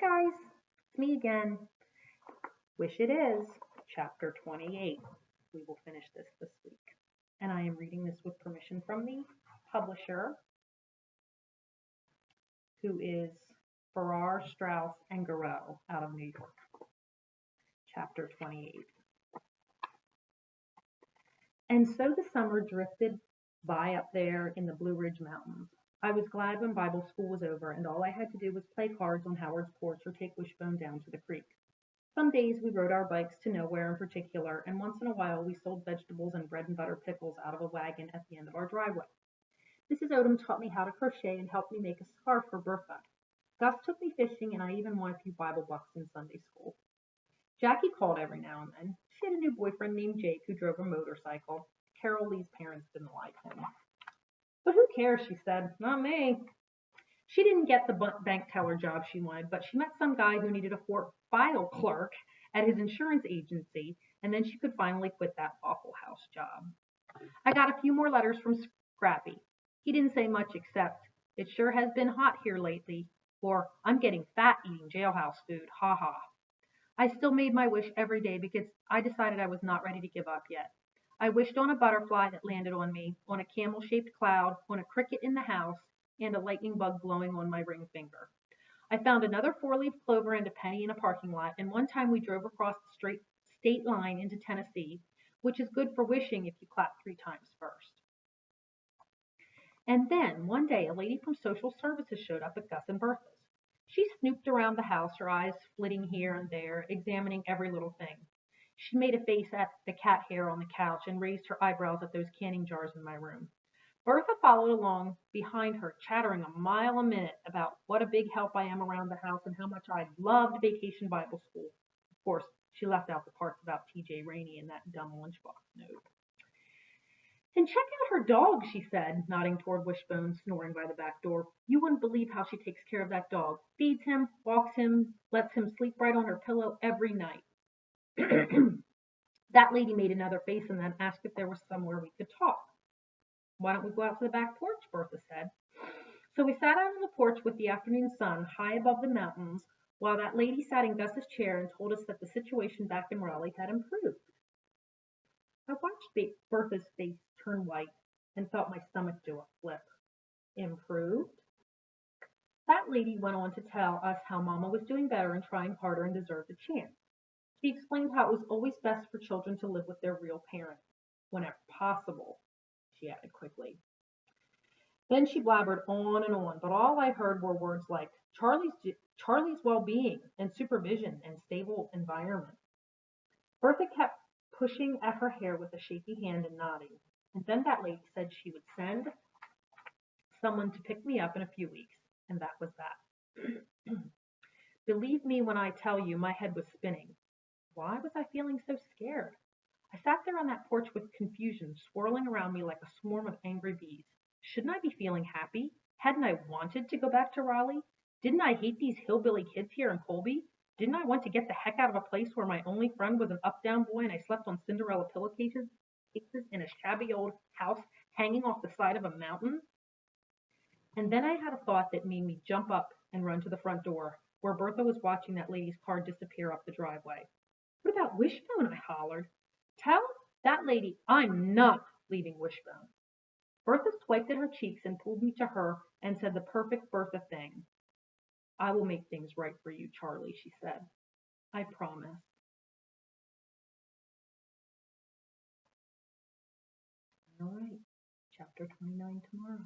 guys, it's me again. Wish It Is, chapter 28. We will finish this week. And I am reading this with permission from the publisher, who is Farrar, Straus, and Garreau out of New York. Chapter 28. And so the summer drifted by up there in the Blue Ridge Mountains. I was glad when Bible school was over and all I had to do was play cards on Howard's porch or take Wishbone down to the creek. Some days we rode our bikes to nowhere in particular, and once in a while we sold vegetables and bread and butter pickles out of a wagon at the end of our driveway. Mrs. Odom taught me how to crochet and helped me make a scarf for Bertha. Gus took me fishing, and I even won a few Bible bucks in Sunday school. Jackie called every now and then. She had a new boyfriend named Jake who drove a motorcycle. Carol Lee's parents didn't like him. But who cares, she said. Not me. She didn't get the bank teller job she wanted, but she met some guy who needed a file clerk at his insurance agency, and then she could finally quit that Waffle House job. I got a few more letters from Scrappy. He didn't say much except, "It sure has been hot here lately," or "I'm getting fat eating jailhouse food, ha ha." I still made my wish every day because I decided I was not ready to give up yet. I wished on a butterfly that landed on me, on a camel-shaped cloud, on a cricket in the house, and a lightning bug blowing on my ring finger. I found another four-leaf clover and a penny in a parking lot, and one time we drove across the state line into Tennessee, which is good for wishing if you clap 3 times first. And then, one day, a lady from social services showed up at Gus and Bertha's. She snooped around the house, her eyes flitting here and there, examining every little thing. She made a face at the cat hair on the couch and raised her eyebrows at those canning jars in my room. Bertha followed along behind her, chattering a mile a minute about what a big help I am around the house and how much I loved vacation Bible school. Of course, she left out the parts about T.J. Rainey and that dumb lunchbox note. "And check out her dog," she said, nodding toward Wishbone, snoring by the back door. "You wouldn't believe how she takes care of that dog. Feeds him, walks him, lets him sleep right on her pillow every night." That lady made another face and then asked if there was somewhere we could talk. "Why don't we go out to the back porch?" Bertha said. So we sat out on the porch with the afternoon sun high above the mountains, while that lady sat in Gus's chair and told us that the situation back in Raleigh had improved. I watched Bertha's face turn white and felt my stomach do a flip. Improved? That lady went on to tell us how Mama was doing better and trying harder and deserved a chance. She explained how it was always best for children to live with their real parents, whenever possible, she added quickly. Then she blabbered on, but all I heard were words like Charlie's well-being and supervision and stable environment. Bertha kept pushing at her hair with a shaky hand and nodding, and then that lady said she would send someone to pick me up in a few weeks, and that was that. Believe me when I tell you my head was spinning. Why was I feeling so scared? I sat there on that porch with confusion swirling around me like a swarm of angry bees. Shouldn't I be feeling happy? Hadn't I wanted to go back to Raleigh? Didn't I hate these hillbilly kids here in Colby? Didn't I want to get the heck out of a place where my only friend was an up-down boy and I slept on Cinderella pillowcases in a shabby old house hanging off the side of a mountain? And then I had a thought that made me jump up and run to the front door, where Bertha was watching that lady's car disappear up the driveway. "What about Wishbone?" I hollered. "Tell that lady I'm not leaving Wishbone." Bertha swiped at her cheeks and pulled me to her and said the perfect Bertha thing. "I will make things right for you, Charlie," she said. "I promise." All right, chapter 29 tomorrow.